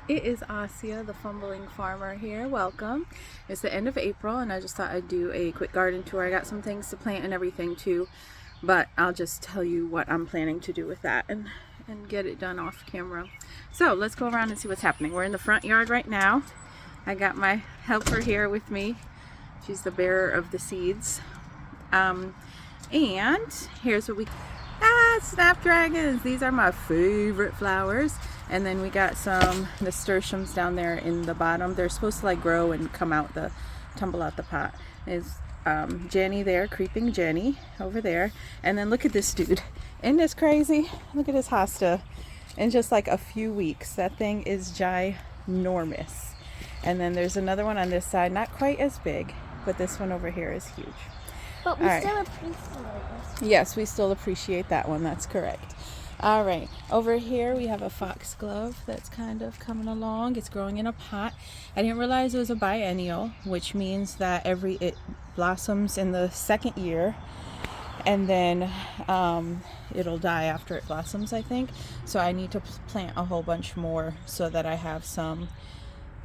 It is Asia, the fumbling farmer here. Welcome. It's the end of April and I just thought I'd do a quick garden tour. I got some things to plant and everything too, but I'll just tell you what I'm planning to do with that and get it done off camera. So let's go around and see what's happening. We're in the front yard right now. I got my helper here with me. She's the bearer of the seeds. And here's what we snapdragons. These are my favorite flowers. And then we got some nasturtiums down there in the bottom. They're supposed to like grow and come out tumble out the pot. Is Jenny there, creeping Jenny over there. And then look at this dude. Isn't this crazy? Look at this hosta. In just like a few weeks, that thing is ginormous. And then there's another one on this side, not quite as big, but this one over here is huge. But we still appreciate this. Yes, we still appreciate that one. That's correct. All right. Over here we have a foxglove that's kind of coming along. It's growing in a pot. I didn't realize it was a biennial, which means that it blossoms in the second year, and then it'll die after it blossoms, I think. So I need to plant a whole bunch more so that I have some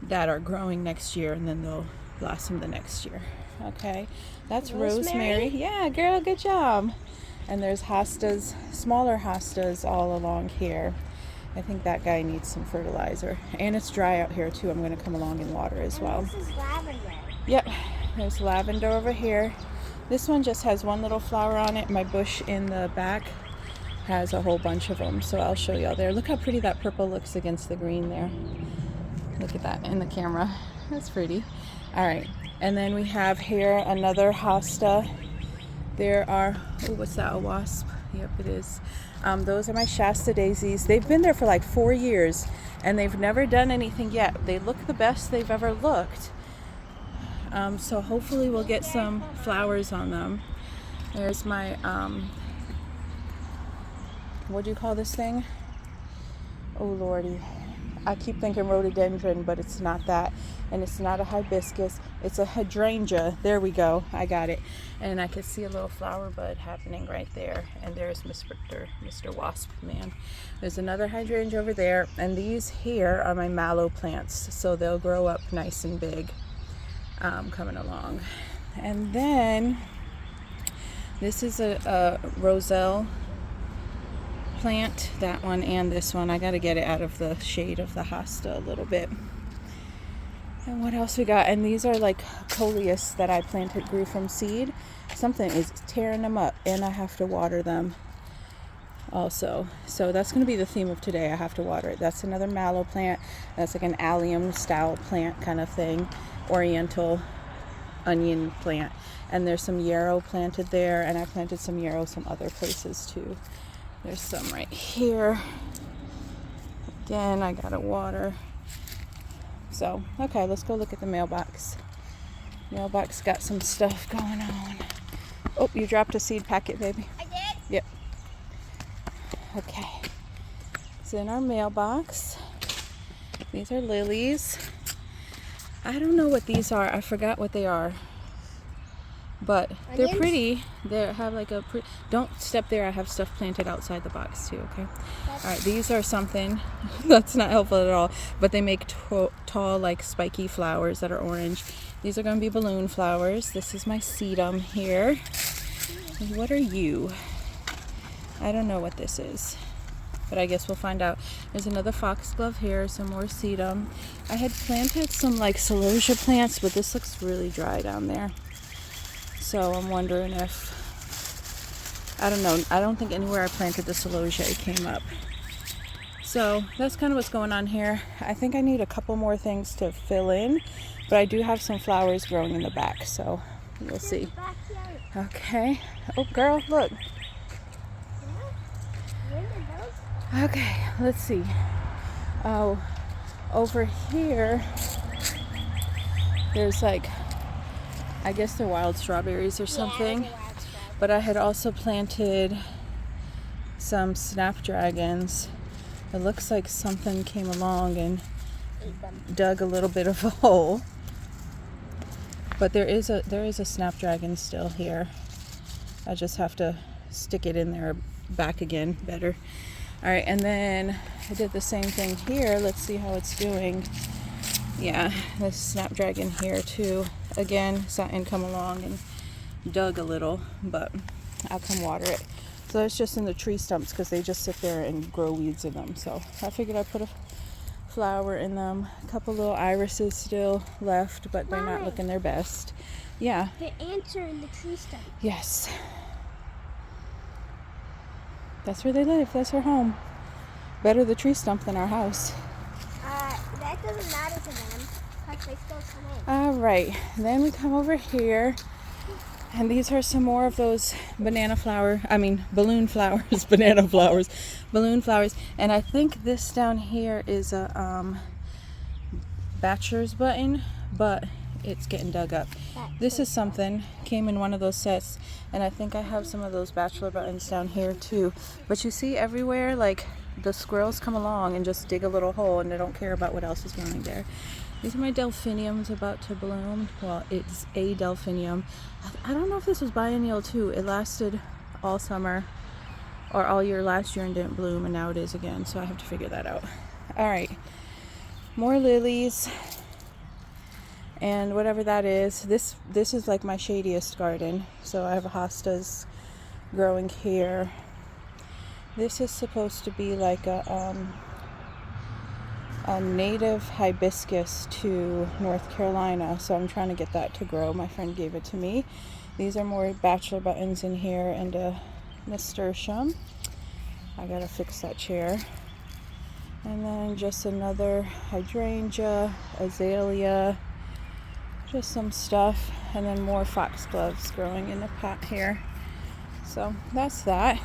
that are growing next year, and then they'll blossom the next year. Okay, that's rosemary. Yeah, girl, good job. And there's hostas, smaller hostas all along here. I think that guy needs some fertilizer. And it's dry out here too. I'm going to come along and water as well. This is lavender. Yep, there's lavender over here. This one just has one little flower on it. My bush in the back has a whole bunch of them, so I'll show y'all there. Look how pretty that purple looks against the green there. Look at that in the camera. That's pretty. All right. And then we have here another hosta. There are, oh, what's that, a wasp? Yep, it is. Those are my Shasta daisies. They've been there for like 4 years and they've never done anything yet. They look the best they've ever looked. So hopefully we'll get some flowers on them. There's my, what do you call this thing? Oh, Lordy. I keep thinking rhododendron, but it's not that. And it's not a hibiscus. It's a hydrangea. There we go. I got it. And I could see a little flower bud happening right there. And there's Mr. Wasp Man. There's another hydrangea over there. And these here are my mallow plants. So they'll grow up nice and big coming along. And then this is a roselle plant, that one and this one. I got to get it out of the shade of the hosta a little bit. And what else we got? And these are like coleus that I planted, grew from seed. Something is tearing them up and I have to water them also. So that's going to be the theme of today. I have to water it. That's another mallow plant. That's like an allium style plant kind of thing. Oriental onion plant. And there's some yarrow planted there, and I planted some yarrow some other places too. There's some right here. Again, I gotta water. So, okay, let's go look at the mailbox. Mailbox got some stuff going on. Oh, you dropped a seed packet, baby. I did? Yep. Okay. It's in our mailbox. These are lilies. I don't know what these are. I forgot what they are. But they're pretty. They have like a pretty... Don't step there. I have stuff planted outside the box too, okay? All right, these are something that's not helpful at all, but they make tall, like spiky flowers that are orange. These are going to be balloon flowers. This is my sedum here. And what are you? I don't know what this is, but I guess we'll find out. There's another foxglove here, some more sedum. I had planted some like celosia plants, but this looks really dry down there. So I'm wondering if, I don't know, I don't think anywhere I planted the celosia it came up. So that's kind of what's going on here. I think I need a couple more things to fill in, but I do have some flowers growing in the back, so we'll see. Okay. Oh, girl, look. Okay, let's see. Oh, over here, there's like, I guess they're wild strawberries or something. But I had also planted some snapdragons. It looks like something came along and dug a little bit of a hole. But there is a snapdragon still here. I just have to stick it in there back again better. All right, and then I did the same thing here. Let's see how it's doing. Yeah, this snapdragon here too. Again, something come along and dug a little, but I'll come water it. So it's just in the tree stumps because they just sit there and grow weeds in them. So I figured I'd put a flower in them. A couple little irises still left, but they're not looking their best. Yeah. The ants are in the tree stump. Yes. That's where they live. That's their home. Better the tree stump than our house. That doesn't matter to them because they still come in. All right. Then we come over here. And these are some more of those balloon flowers, balloon flowers. And I think this down here is a bachelor's button, but it's getting dug up. This is something, came in one of those sets, and I think I have some of those bachelor buttons down here too. But you see everywhere, like the squirrels come along and just dig a little hole and they don't care about what else is growing there. These are my delphiniums about to bloom. Well, it's a delphinium. I don't know if this was biennial too. It lasted all summer or all year last year and didn't bloom, and now it is again. So I have to figure that out. All right, more lilies and whatever that is. This is like my shadiest garden. So I have hostas growing here. This is supposed to be like a native hibiscus to North Carolina, so I'm trying to get that to grow. My friend gave it to me. These are more bachelor buttons in here, and a nasturtium. I gotta fix that chair. And then just another hydrangea, azalea, just some stuff, and then more foxgloves growing in the pot here. So that's that.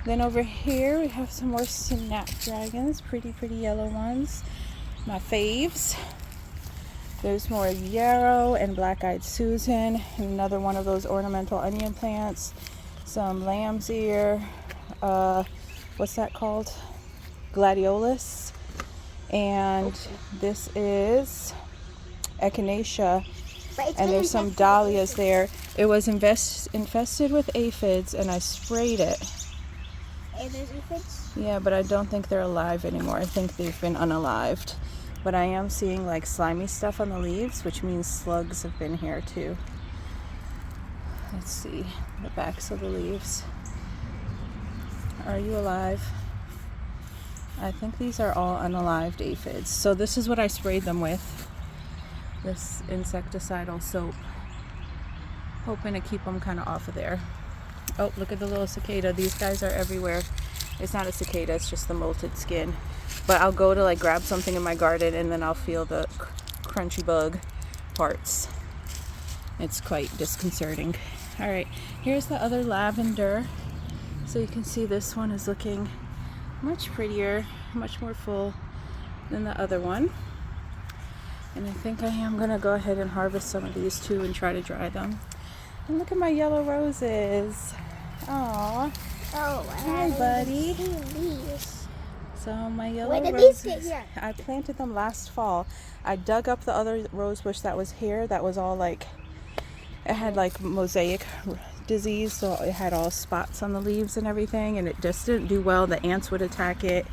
Then over here we have some more snapdragons, pretty yellow ones, my faves. There's more yarrow and black-eyed Susan, and another one of those ornamental onion plants, some lamb's ear, what's that called? Gladiolus. And this is echinacea, and there's some dahlias there. It was infested with aphids, and I sprayed it. There's aphids? Yeah, but I don't think they're alive anymore. I think they've been unalived. But I am seeing like slimy stuff on the leaves, which means slugs have been here too. Let's see the backs of the leaves. Are you alive? I think these are all unalived aphids. So this is what I sprayed them with. This insecticidal soap. Hoping to keep them kind of off of there. Oh, look at the little cicada. These guys are everywhere. It's not a cicada, it's just the molted skin. But I'll go to like grab something in my garden and then I'll feel the crunchy bug parts. It's quite disconcerting. All right, here's the other lavender. So you can see this one is looking much prettier, much more full than the other one. And I think I am gonna go ahead and harvest some of these too and try to dry them. And look at my yellow roses. Aww. Oh, hi, buddy. So my yellow roses. When did these get here? I planted them last fall. I dug up the other rose bush that was here. That was all like, it had like mosaic disease, so it had all spots on the leaves and everything, and it just didn't do well. The ants would attack it.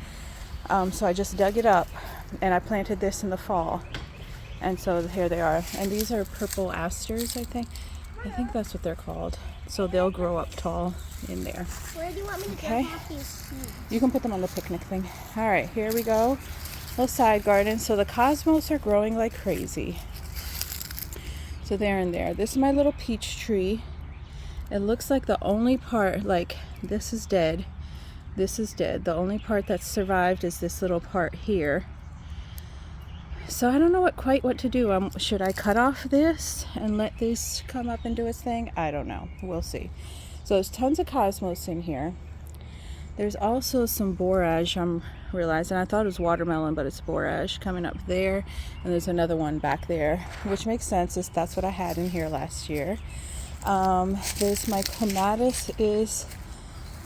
So I just dug it up, and I planted this in the fall. And so here they are. And these are purple asters, I think. I think that's what they're called. So they'll grow up tall in there. Where do you want me to Okay. get these seeds? You can put them on the picnic thing. All right, here we go. Little side garden. So the cosmos are growing like crazy. So they're in there. This is my little peach tree. It looks like the only part, like this is dead. This is dead. The only part that's survived is this little part here. So I don't know quite what to do. Should I cut off this and let this come up and do its thing? I don't know. We'll see. So there's tons of cosmos in here. There's also some borage, I'm realizing. I thought it was watermelon, but it's borage coming up there. And there's another one back there, which makes sense. That's what I had in here last year. There's my clematis is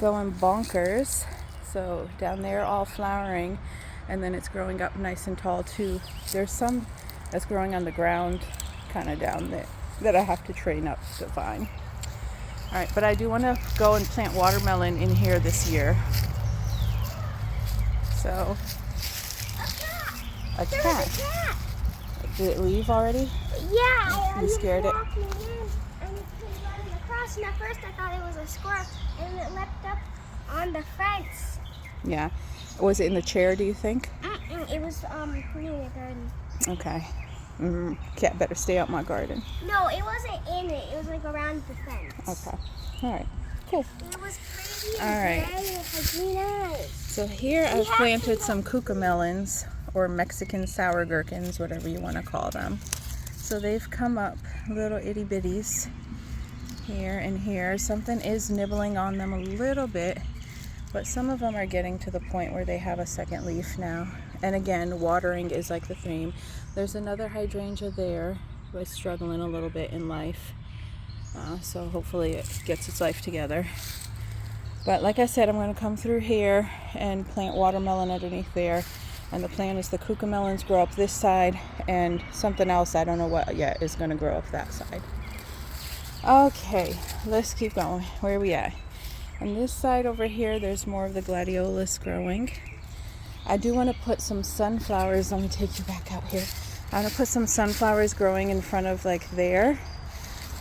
going bonkers. So down there all flowering. And then it's growing up nice and tall too. There's some that's growing on the ground kind of down there that I have to train up to vine. All right, but I do want to go and plant watermelon in here this year. So, a There was cat. a cat. Did it leave already? Yeah, I You was scared it? walking in and it came running across, and at first I thought it was a squirrel, and it leapt up on the fence. Yeah. Was it in the chair, do you think? It was near the garden. Okay. Cat better stay out my garden. No, it wasn't in it. It was like around the fence. Okay. All right. Cool. It was pretty All and right. gray and it had green eyes. So here I've planted some cucamelons, or Mexican sour gherkins, whatever you want to call them. So they've come up, little itty bitties, here and here. Something is nibbling on them a little bit, but some of them are getting to the point where they have a second leaf now. And again, watering is like the theme. There's another hydrangea there, but it's struggling a little bit in life. So hopefully it gets its life together. But like I said, I'm going to come through here and plant watermelon underneath there. And the plan is the cucamelons grow up this side, and something else, I don't know what yet, is going to grow up that side. Okay, let's keep going. Where are we at? On this side over here, there's more of the gladiolus growing. I do want to put some sunflowers. Let me take you back out here. I want to put some sunflowers growing in front of like there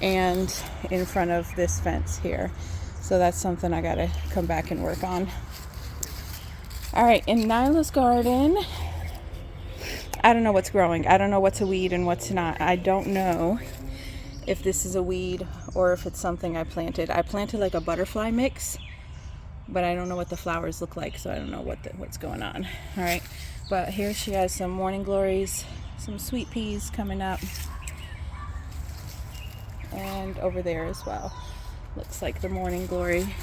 and in front of this fence here. So that's something I got to come back and work on. All right, in Nyla's garden, I don't know what's growing. I don't know what's a weed and what's not. I don't know if this is a weed or if it's something I planted. I planted like a butterfly mix, but I don't know what the flowers look like, so I don't know what's going on. All right, but here she has some morning glories, some sweet peas coming up, and over there as well. Looks like the morning glory.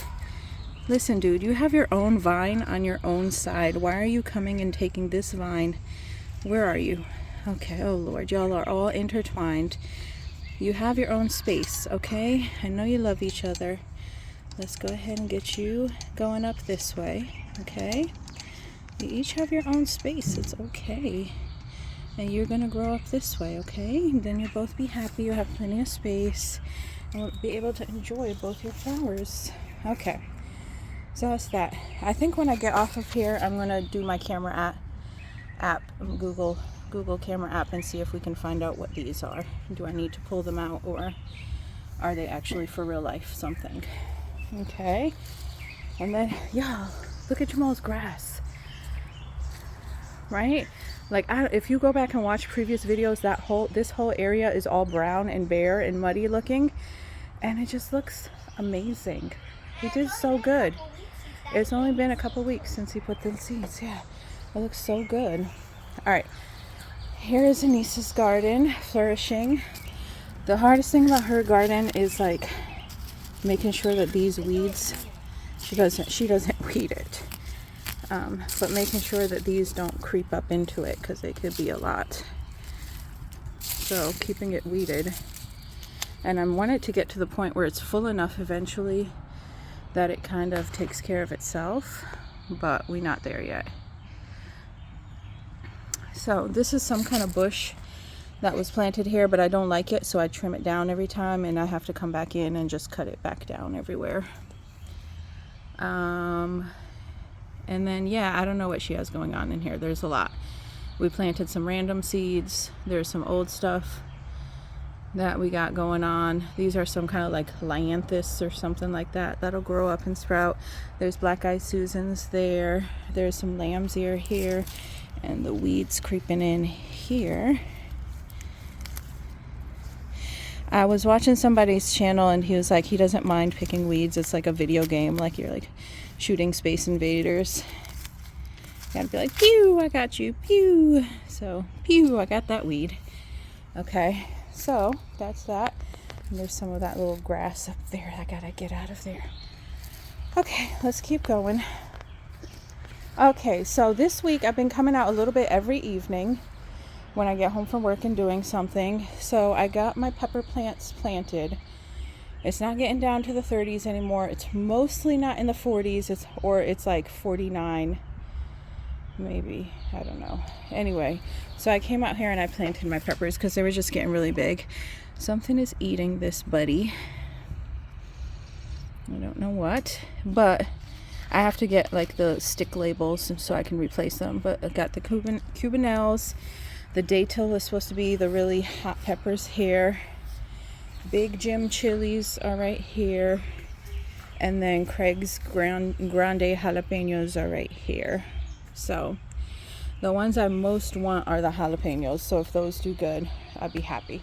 Listen, dude, you have your own vine on your own side. Why are you coming and taking this vine? Where are you? Okay, oh Lord, y'all are all intertwined. You have your own space, okay? I know you love each other. Let's go ahead and get you going up this way, okay? You each have your own space, it's okay. And you're gonna grow up this way, okay? And then you'll both be happy, you'll have plenty of space, and we'll be able to enjoy both your flowers. Okay, so that's that. I think when I get off of here, I'm gonna do my camera app, Google camera app, and see if we can find out what these are. Do I need to pull them out, or are they actually for real life something? Okay, and then y'all, look at Jamal's grass, right? Like, if you go back and watch previous videos, this whole area is all brown and bare and muddy looking, and it just looks amazing. He did so good. It's only been a couple weeks since he put the seeds. Yeah, it looks so good. All right, here is Anissa's garden, flourishing. The hardest thing about her garden is like making sure that these weeds, she doesn't weed it, but making sure that these don't creep up into it, because they could be a lot. So keeping it weeded, and I want it to get to the point where it's full enough eventually that it kind of takes care of itself, but we're not there yet. So this is some kind of bush that was planted here, but I don't like it, so I trim it down every time, and I have to come back in and just cut it back down everywhere. And then, yeah, I don't know what she has going on in here. There's a lot. We planted some random seeds. There's some old stuff that we got going on. These are some kind of like Lyanthus or something like that. That'll grow up and sprout. There's black-eyed Susans there. There's some lamb's ear here. And the weeds creeping in here. I was watching somebody's channel, and he was like, he doesn't mind picking weeds. It's like a video game, like you're like shooting Space Invaders. You gotta be like, pew, I got you, pew. So, pew, I got that weed. Okay, so that's that. And there's some of that little grass up there. I gotta get out of there. Okay, let's keep going. Okay, so this week I've been coming out a little bit every evening when I get home from work and doing something. So I got my pepper plants planted. It's not getting down to the 30s anymore. It's mostly not in the 40s. It's like 49, maybe. I don't know. Anyway, so I came out here and I planted my peppers because they were just getting really big. Something is eating this buddy. I don't know what, but I have to get like the stick labels so I can replace them. But I got the Cubanelles. The Datil is supposed to be the really hot peppers here. Big Jim chilies are right here. And then Craig's Grande jalapenos are right here. So the ones I most want are the jalapenos. So if those do good, I'll be happy.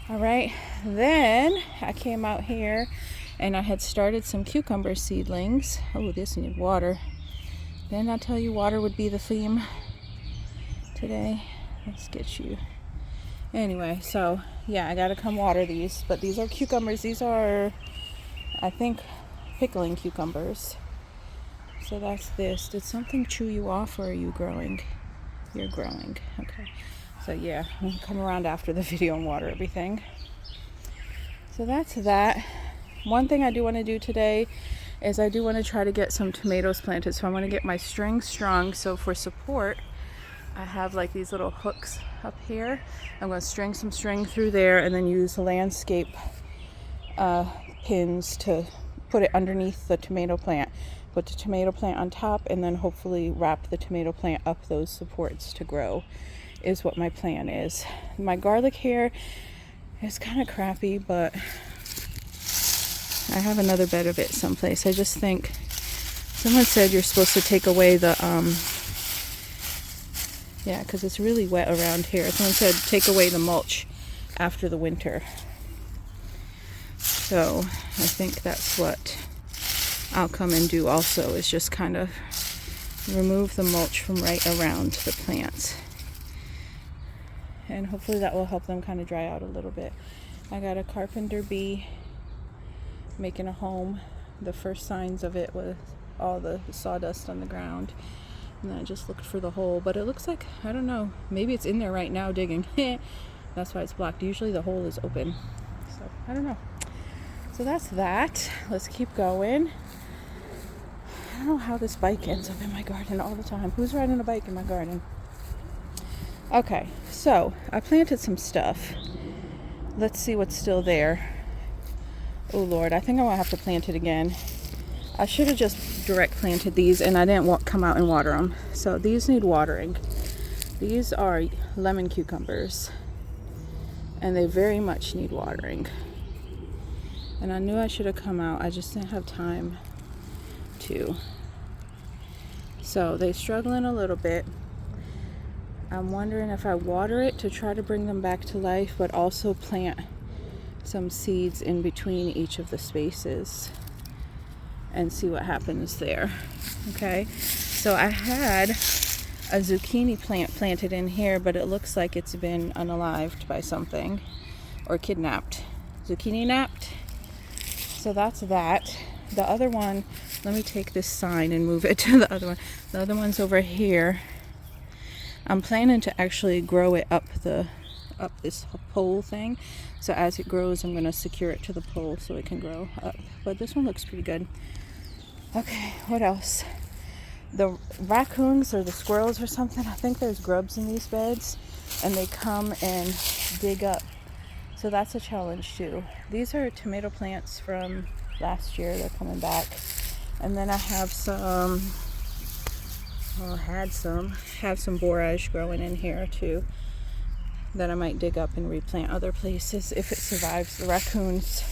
All right, then I came out here and I had started some cucumber seedlings. Oh, this needs water. Didn't I tell you water would be the theme today? Let's get you. Anyway, so yeah, I gotta come water these. But these are cucumbers. These are, I think, pickling cucumbers. So that's this. Did something chew you off, or are you growing? You're growing. Okay. So yeah, I'll come around after the video and water everything. So that's that. One thing I do want to do today is I do want to try to get some tomatoes planted. So I want to get my string strong. So for support, I have like these little hooks up here. I'm going to string some string through there and then use landscape pins to put it underneath the tomato plant. Put the tomato plant on top and then hopefully wrap the tomato plant up those supports to grow. Is what my plan is. My garlic here is kind of crappy, but I have another bed of it someplace. I just think someone said you're supposed to take away the yeah, because it's really wet around here. Someone said take away the mulch after the winter. So I think that's what I'll come and do also, is just kind of remove the mulch from right around the plants. And hopefully that will help them kind of dry out a little bit. I got a carpenter bee making a home. The first signs of it was all the sawdust on the ground. And then I just looked for the hole. But it looks like, I don't know, maybe it's in there right now digging. That's why it's blocked. Usually the hole is open. So, I don't know. So that's that. Let's keep going. I don't know how this bike ends up in my garden all the time. Who's riding a bike in my garden? Okay, so I planted some stuff. Let's see what's still there. Oh Lord, I think I'm gonna have to plant it again. I should have just direct planted these and I didn't come out and water them. So these need watering. These are lemon cucumbers and they very much need watering. And I knew I should have come out. I just didn't have time to. So they're struggling a little bit. I'm wondering if I water it to try to bring them back to life, but also plant some seeds in between each of the spaces and see what happens there. Okay, so I had a zucchini plant planted in here, but it looks like it's been unalived by something or kidnapped. Zucchini napped. So that's that. The other one, let me take this sign and move it to the other one. The other one's over here. I'm planning to actually grow it up this pole thing. So as it grows, I'm going to secure it to the pole so it can grow up. But this one looks pretty good. Okay, what else? The raccoons or the squirrels or something, I think there's grubs in these beds and they come and dig up. So that's a challenge too. These are tomato plants from last year. They're coming back. And then I have some, have some borage growing in here too that I might dig up and replant other places if it survives the raccoons.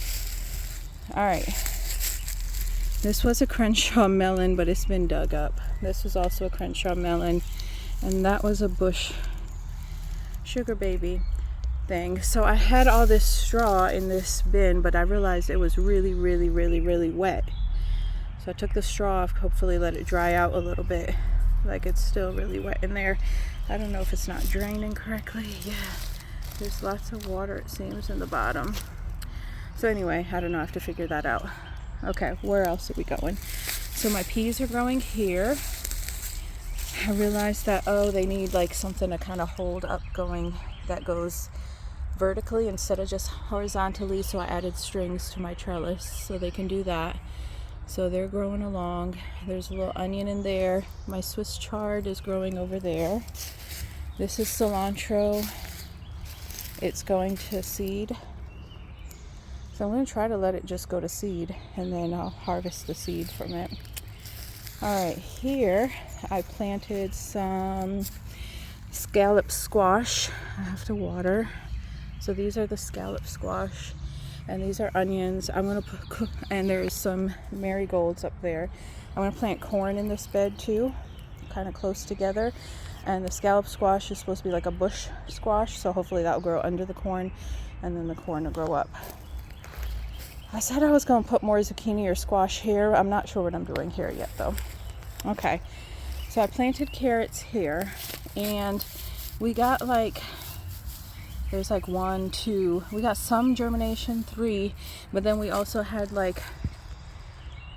All right. This was a Crenshaw melon, but it's been dug up. This was also a Crenshaw melon, and that was a bush sugar baby thing. So I had all this straw in this bin, but I realized it was really, really, really, really wet. So I took the straw off, hopefully let it dry out a little bit. Like it's still really wet in there. I don't know if it's not draining correctly. Yeah, there's lots of water, it seems, in the bottom. So anyway, I don't know, I have to figure that out. Okay, where else are we going? So my peas are growing here. I realized that, they need like something to kind of hold up going that goes vertically instead of just horizontally. So I added strings to my trellis so they can do that. So they're growing along. There's a little onion in there. My Swiss chard is growing over there. This is cilantro. It's going to seed. So I'm going to try to let it just go to seed and then I'll harvest the seed from it. All right, here I planted some scallop squash. I have to water. So these are the scallop squash, and these are onions. I'm gonna put, and there's some marigolds up there. I'm gonna plant corn in this bed too, kind of close together. And the scallop squash is supposed to be like a bush squash, so hopefully that will grow under the corn, and then the corn will grow up. I said I was gonna put more zucchini or squash here. I'm not sure what I'm doing here yet though. Okay, so I planted carrots here, and we got like, there's like 1, 2, we got some germination, 3, but then we also had like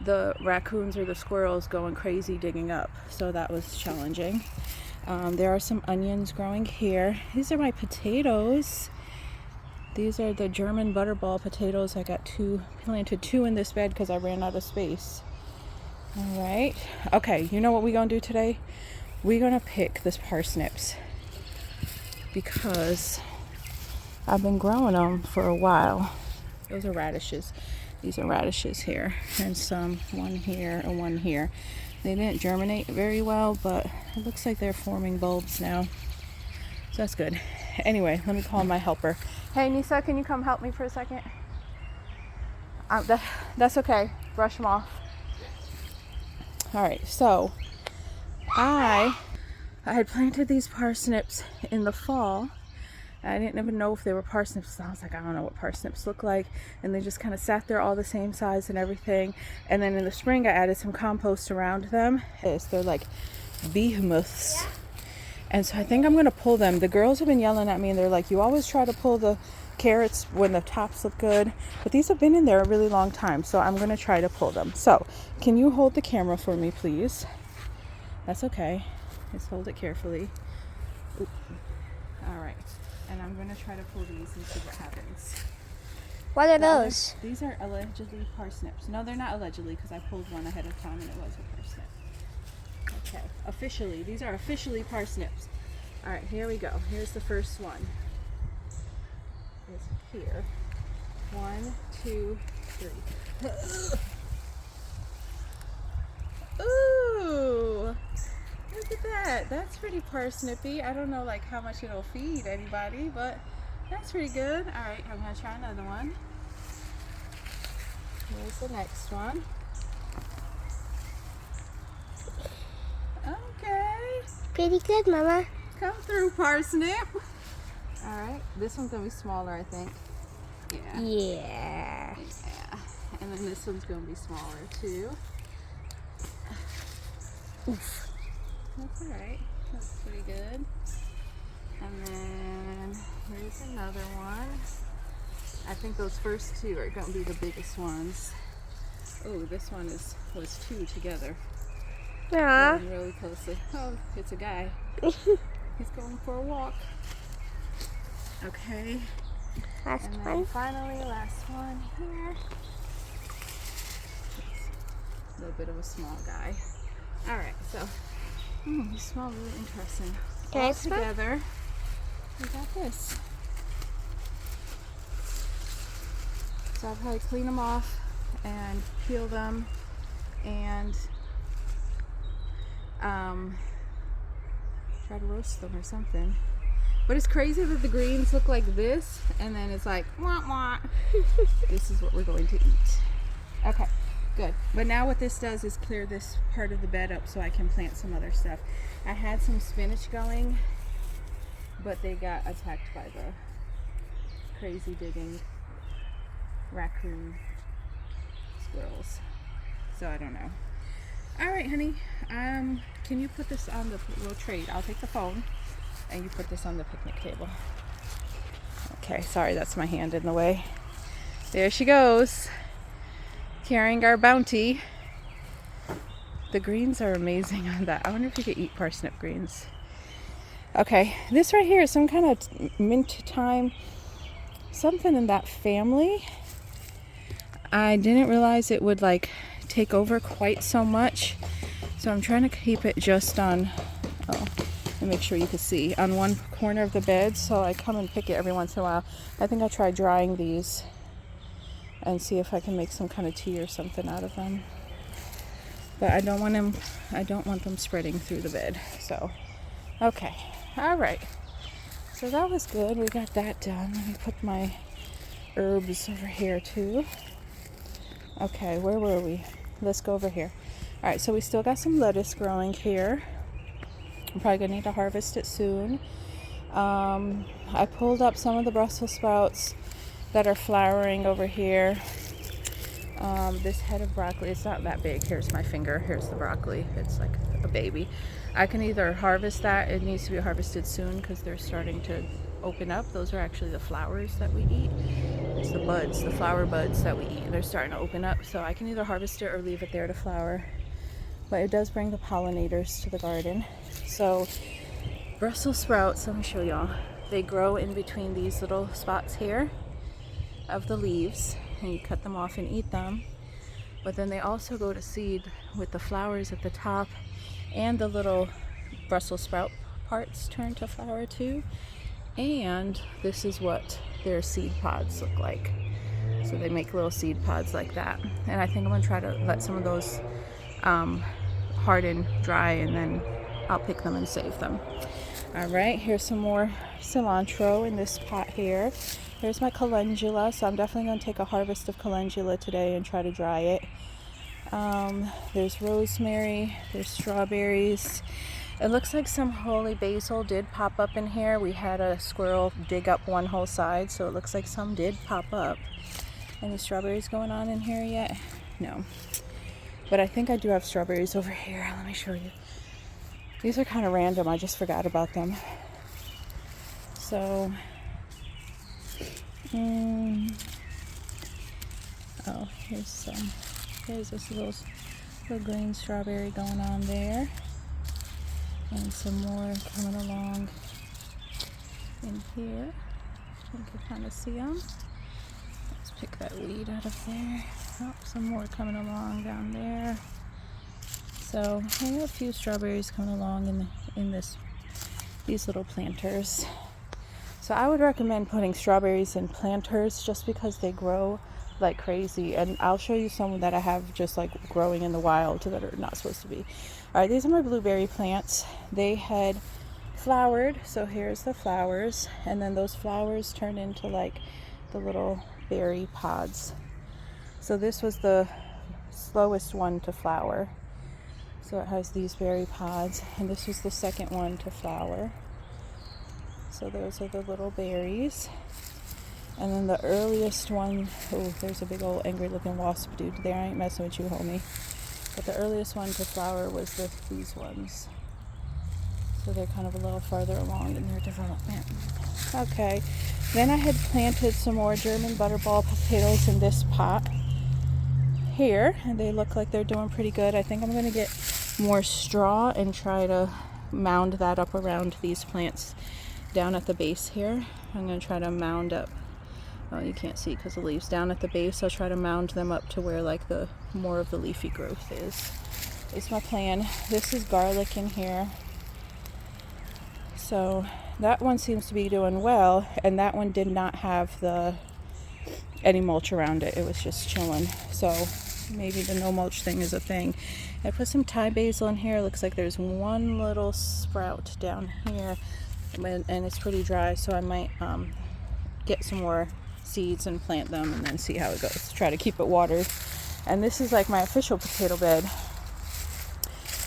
the raccoons or the squirrels going crazy digging up, so that was challenging. There are some onions growing here. These are my potatoes. These are the German butterball potatoes. I got planted 2 in this bed because I ran out of space. All right, okay, you know what we're gonna do today? We're gonna pick this parsnips because I've been growing them for a while. Those are radishes. These are radishes here, and one here and one here. They didn't germinate very well, but it looks like they're forming bulbs now. So that's good. Anyway, let me call my helper. Hey, Nisa, can you come help me for a second? That's okay. Brush them off. All right, so I had planted these parsnips in the fall. I didn't even know if they were parsnips. So I was like, I don't know what parsnips look like. And they just kind of sat there all the same size and everything. And then in the spring, I added some compost around them. They're like behemoths. Yeah. And so I think I'm going to pull them. The girls have been yelling at me, and they're like, you always try to pull the carrots when the tops look good. But these have been in there a really long time, so I'm going to try to pull them. So can you hold the camera for me, please? That's okay. Just hold it carefully. Oop. All right. And I'm going to try to pull these and see what happens. What are those? These are allegedly parsnips. No, they're not allegedly, because I pulled one ahead of time and it was a parsnip. Okay, officially. These are officially parsnips. All right, here we go. Here's the first one. It's here. 1, 2, 3. Ooh! Look at that. That's pretty parsnippy. I don't know like how much it'll feed anybody, but that's pretty good. All right, I'm gonna try another one. Here's the next one. Okay. Pretty good, Mama. Come through, parsnip. All right, this one's gonna be smaller, I think. Yeah. Yeah. Yeah. And then this one's gonna be smaller too. Oof. That's all right. That's pretty good. And then here's another one. I think those first 2 are going to be the biggest ones. Oh, this one was 2 together. Yeah. Really closely. Oh, it's a guy. He's going for a walk. Okay. Last and then one. finally, last one here. A little bit of a small guy. All right, so these smell really interesting. Can I All smell? together, we got this. So I'll probably clean them off and peel them and try to roast them or something. But it's crazy that the greens look like this, and then it's like, wah, wah. This is what we're going to eat. Okay, good. But now what this does is clear this part of the bed up so I can plant some other stuff. I had some spinach going, but they got attacked by the crazy digging raccoon squirrels. So I don't know. All right, honey. Can you put this on the, we'll trade. I'll take the phone and you put this on the picnic table. Okay, sorry, that's my hand in the way. There she goes, carrying our bounty. The greens are amazing on that. I wonder if you could eat parsnip greens. Okay, this right here is some kind of mint thyme, something in that family. I didn't realize it would like take over quite so much. So I'm trying to keep it just on, and make sure you can see, on one corner of the bed. So I come and pick it every once in a while. I think I'll try drying these and see if I can make some kind of tea or something out of them. but I don't want them spreading through the bed. So, okay. All right. So that was good. We got that done. Let me put my herbs over here too. Okay, where were we? Let's go over here. All right, so we still got some lettuce growing here. I'm probably gonna need to harvest it soon. I pulled up some of the Brussels sprouts that are flowering over here. This head of broccoli, it's not that big. Here's my finger. Here's the broccoli. It's like a baby. I can either harvest that. It needs to be harvested soon because they're starting to open up. Those are actually the flowers that we eat. It's the buds, the flower buds that we eat. They're starting to open up. So I can either harvest it or leave it there to flower. But it does bring the pollinators to the garden. So Brussels sprouts, let me show y'all. They grow in between these little spots here of the leaves, and you cut them off and eat them. But then they also go to seed with the flowers at the top, and the little Brussels sprout parts turn to flower too. And this is what their seed pods look like. So they make little seed pods like that. And I think I'm gonna try to let some of those harden, dry, and then I'll pick them and save them. All right, here's some more cilantro in this pot here. Here's my calendula, so I'm definitely going to take a harvest of calendula today and try to dry it. There's rosemary, there's strawberries. It looks like some holy basil did pop up in here. We had a squirrel dig up one whole side, so it looks like some did pop up. Any strawberries going on in here yet? No. But I think I do have strawberries over here. Let me show you. These are kind of random. I just forgot about them. So, oh, here's some. There's this little green strawberry going on there. And some more coming along in here. You can kind of see them. Let's pick that weed out of there. Oh, some more coming along down there. So I have a few strawberries coming along in these little planters. So I would recommend putting strawberries in planters just because they grow like crazy. And I'll show you some that I have just like growing in the wild that are not supposed to be. All right, these are my blueberry plants. They had flowered, so here's the flowers, and then those flowers turned into like the little berry pods. So this was the slowest one to flower. So it has these berry pods, and this was the second one to flower. So those are the little berries. And then the earliest one, oh, there's a big old angry looking wasp dude there. I ain't messing with you, homie. But the earliest one to flower was these ones. So they're kind of a little farther along in their development. Okay, then I had planted some more German butterball potatoes in this pot here, and they look like they're doing pretty good. I think I'm going to get more straw and try to mound that up around these plants down at the base here. I'm going to try to mound up, oh, you can't see because the leaves down at the base. I'll try to mound them up to where like the more of the leafy growth is. It's my plan. This is garlic in here. So that one seems to be doing well, and that one did not have any mulch around it. It was just chilling. So maybe the no mulch thing is a thing. I put some Thai basil in here. It looks like there's one little sprout down here, and it's pretty dry, so I might get some more seeds and plant them and then see how it goes. Try to keep it watered. And this is like my official potato bed.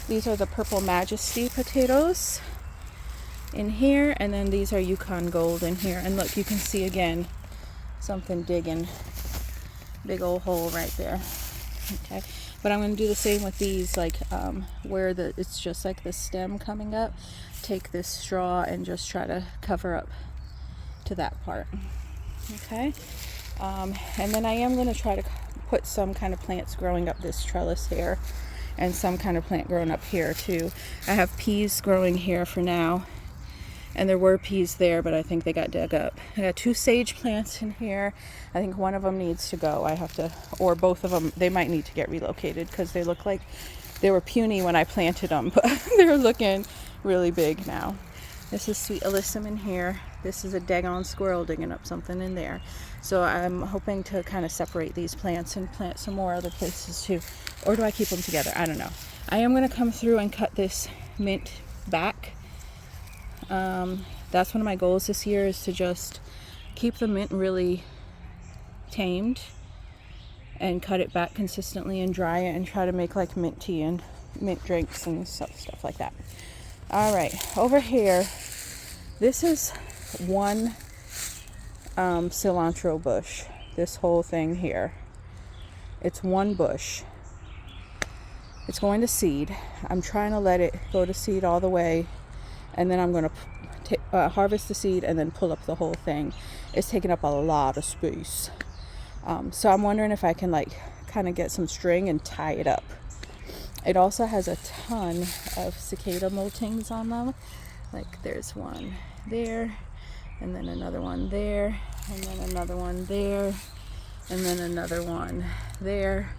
These are the Purple Majesty potatoes in here, and then these are Yukon Gold in here. And look, you can see again something digging. Big old hole right there. Okay, but I'm going to do the same with these, like where it's just like the stem coming up. Take this straw and just try to cover up to that part. Okay, and then I am going to try to put some kind of plants growing up this trellis here, and some kind of plant growing up here too. I have peas growing here for now, and there were peas there, but I think they got dug up. I got 2 sage plants in here. I think one of them needs to go. I have to, or both of them, they might need to get relocated because they look like they were puny when I planted them, but they're looking really big now. This is sweet alyssum in here. This is a daggone squirrel digging up something in there. So I'm hoping to kind of separate these plants and plant some more other places too. Or do I keep them together? I don't know. I am going to come through and cut this mint back. That's one of my goals this year, is to just keep the mint really tamed and cut it back consistently and dry it and try to make like mint tea and mint drinks and stuff like that. All right, over here, this is one cilantro bush. This whole thing here, it's one bush. It's going to seed. I'm trying to let it go to seed all the way, and then I'm going to harvest the seed and then pull up the whole thing. It's taking up a lot of space. So I'm wondering if I can like kind of get some string and tie it up. It also has a ton of cicada moltings on them. Like there's one there, and then another one there, and then another one there, and then another one there.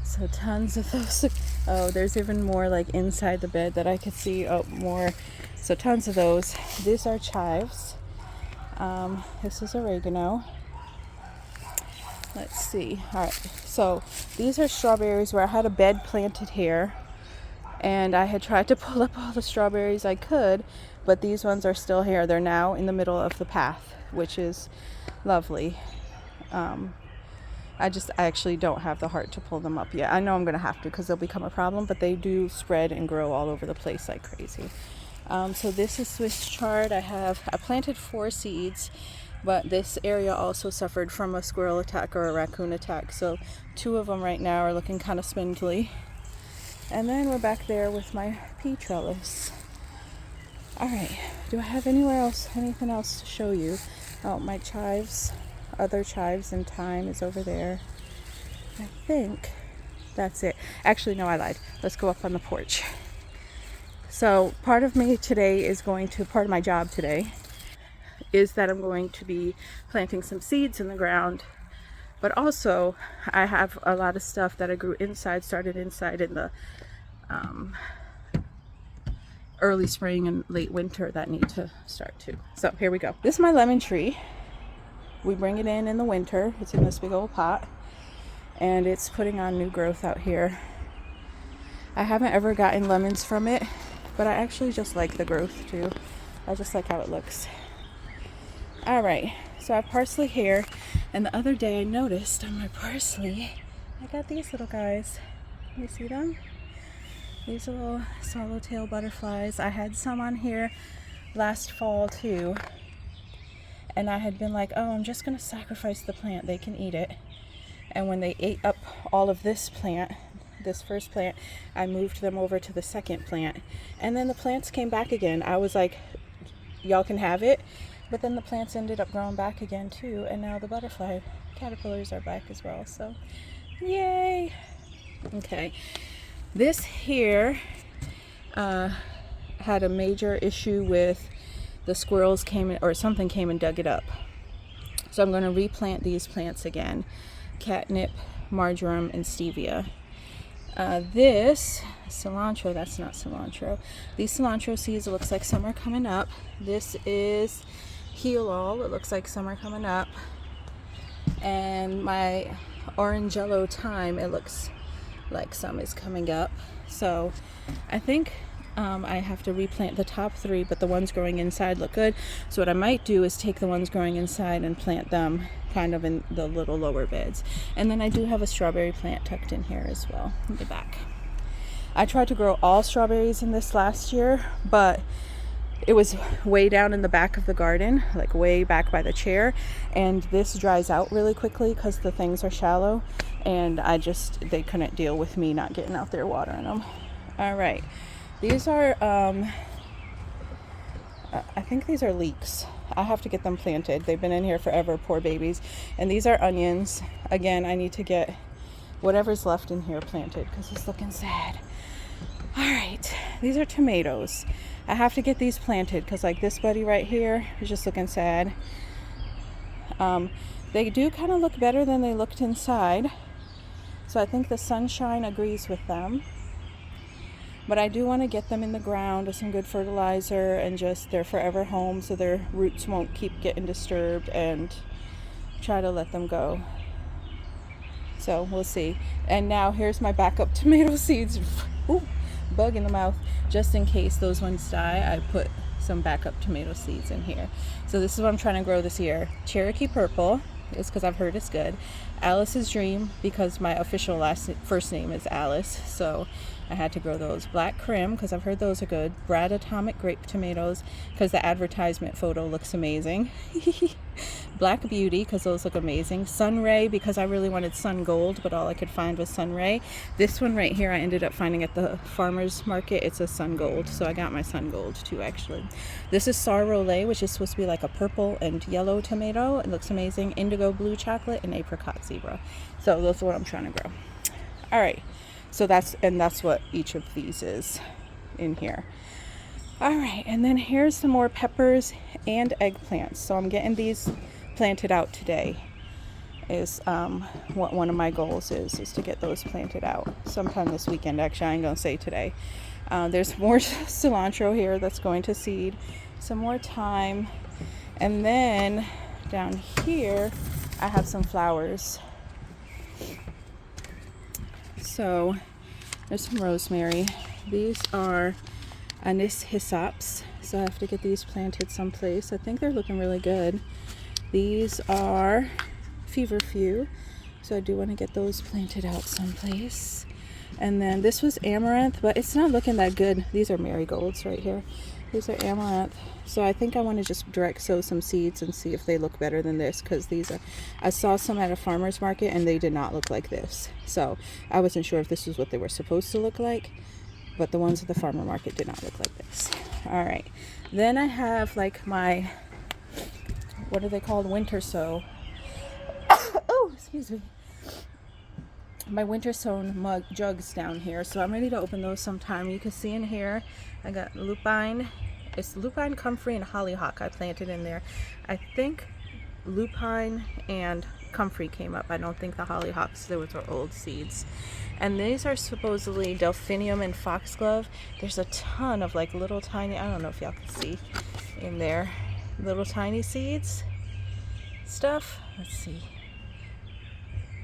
So tons of those. Oh, there's even more like inside the bed that I could see. Oh, more. So tons of those. These are chives. This is oregano. Let's see. All right. So these are strawberries where I had a bed planted here, and I had tried to pull up all the strawberries I could, but these ones are still here. They're now in the middle of the path, which is lovely. I actually don't have the heart to pull them up yet. I know I'm going to have to because they'll become a problem, but they do spread and grow all over the place like crazy. So this is Swiss chard. I planted 4 seeds, but this area also suffered from a squirrel attack or a raccoon attack. So 2 of them right now are looking kind of spindly. And then we're back there with my pea trellis. All right, do I have anything else to show you? Oh, my chives. Other chives and thyme is over there. I think that's it. Actually, no, I lied. Let's go up on the porch. So part of my job today is that I'm going to be planting some seeds in the ground, but also I have a lot of stuff that I grew started inside in the early spring and late winter that need to start too. So here we go. This is my lemon tree. We bring it in the winter. It's in this big old pot, and it's putting on new growth out here. I haven't ever gotten lemons from it, but I actually just like the growth too. I just like how it looks. All right, so I have parsley here, and the other day I noticed on my parsley, I got these little guys. Can you see them? These little swallowtail butterflies. I had some on here last fall too. And I had been like, oh, I'm just going to sacrifice the plant. They can eat it. And when they ate up all of this first plant, I moved them over to the second plant. And then the plants came back again. I was like, y'all can have it. But then the plants ended up growing back again too. And now the butterfly caterpillars are back as well. So, yay. Okay. This here had a major issue with the squirrels something came and dug it up. So I'm going to replant these plants again. Catnip, marjoram, and stevia. This cilantro, that's not cilantro. These cilantro seeds, it looks like summer coming up. This is heal all. It looks like summer coming up. And my orangello thyme, it looks like some is coming up. So I think I have to replant the top 3, but the ones growing inside look good. So what I might do is take the ones growing inside and plant them kind of in the little lower beds. And then I do have a strawberry plant tucked in here as well in the back. I tried to grow all strawberries in this last year, but it was way down in the back of the garden, like way back by the chair. And this dries out really quickly because the things are shallow. And they couldn't deal with me not getting out there watering them. All right. These are, I think these are leeks. I have to get them planted. They've been in here forever, poor babies. And these are onions. Again, I need to get whatever's left in here planted because it's looking sad. All right, these are tomatoes. I have to get these planted because like this buddy right here is just looking sad. They do kind of look better than they looked inside. So I think the sunshine agrees with them. But I do want to get them in the ground with some good fertilizer and just their forever home so their roots won't keep getting disturbed, and try to let them go. So we'll see. And now here's my backup tomato seeds. Ooh, bug in the mouth. Just in case those ones die, I put some backup tomato seeds in here. So this is what I'm trying to grow this year. Cherokee Purple is because I've heard it's good. Alice's Dream because my official first name is Alice, so I had to grow those. Black Krim because I've heard those are good. Brad Atomic Grape Tomatoes because the advertisement photo looks amazing. Black Beauty because those look amazing. Sunray because I really wanted Sun Gold, but all I could find was Sunray. This one right here I ended up finding at the farmer's market. It's a Sun Gold, so I got my Sun Gold too actually. This is Sarolay, which is supposed to be like a purple and yellow tomato. It looks amazing. Indigo Blue Chocolate and Apricot Zebra. So those are what I'm trying to grow. All right. So that's what each of these is in here. All right, and then here's some more peppers and eggplants. So I'm getting these planted out today. Is what one of my goals is to get those planted out sometime this weekend. Actually, I ain't gonna say today. There's more cilantro here that's going to seed, some more thyme, and then down here I have some flowers. So there's some rosemary. These are Anis Hyssopus, so I have to get these planted someplace. I think they're looking really good. These are Feverfew, so I do want to get those planted out someplace. And then this was Amaranth, but it's not looking that good. These are marigolds right here. These are Amaranth, so I think I want to just direct sow some seeds and see if they look better than this, because these are, I saw some at a farmer's market and they did not look like this, so I wasn't sure if this was what they were supposed to look like, but the ones at the farmer market did not look like this. All right, then I have like my, what are they called, winter sow. Oh, excuse me. My winter sown mug jugs down here, so I'm ready to open those sometime. You can see in here I got lupine. It's lupine, comfrey, and hollyhock I planted in there. I think lupine and comfrey came up. I don't think the hollyhocks, those are old seeds. And these are supposedly delphinium and foxglove. There's a ton of like little tiny, I don't know if y'all can see in there, little tiny seeds stuff. Let's see.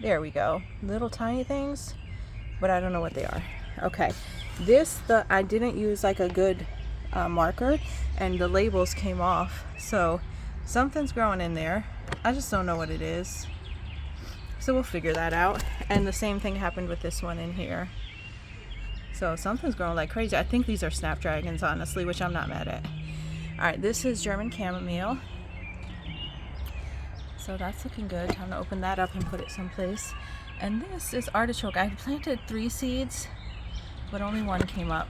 There we go. Little tiny things, but I don't know what they are. Okay, I didn't use like a good marker, and the labels came off, so something's growing in there. I just don't know what it is, so we'll figure that out. And the same thing happened with this one in here, so something's growing like crazy. I think these are snapdragons, honestly, which I'm not mad at. All right, this is German chamomile. So that's looking good. Time to open that up and put it someplace. And this is artichoke. I planted 3 seeds, but only one came up.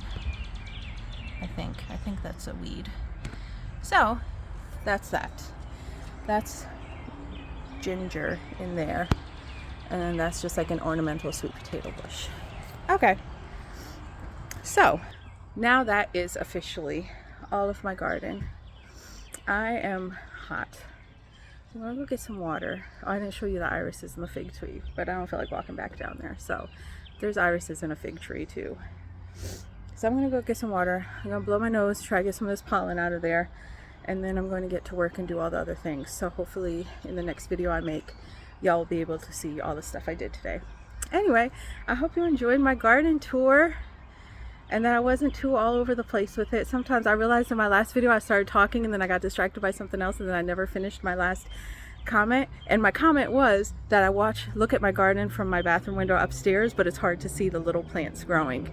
I think that's a weed. So that's that. That's ginger in there. And then that's just like an ornamental sweet potato bush. Okay. So now that is officially all of my garden. I am hot. I'm gonna go get some water. Oh, I didn't show you the irises and the fig tree, but I don't feel like walking back down there. So there's irises and a fig tree too. So I'm gonna go get some water. I'm gonna blow my nose, try to get some of this pollen out of there, and then I'm going to get to work and do all the other things. So hopefully in the next video I make, y'all will be able to see all the stuff I did today. Anyway, I hope you enjoyed my garden tour and that I wasn't too all over the place with it. Sometimes I realized in my last video I started talking and then I got distracted by something else, and then I never finished my last comment. And my comment was that I look at my garden from my bathroom window upstairs, but it's hard to see the little plants growing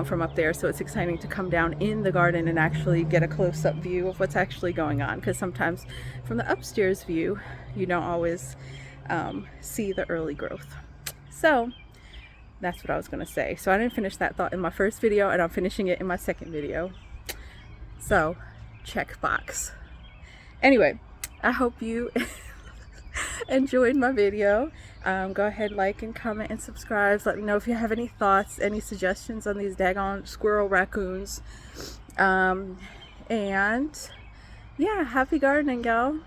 from up there. So it's exciting to come down in the garden and actually get a close-up view of what's actually going on, because sometimes from the upstairs view you don't always see the early growth. So that's what I was going to say. So I didn't finish that thought in my first video, and I'm finishing it in my second video. So check box. Anyway, I hope you enjoyed my video. Go ahead, like and comment and subscribe. Let me know if you have any thoughts, any suggestions on these daggone squirrel raccoons. And yeah, happy gardening, y'all.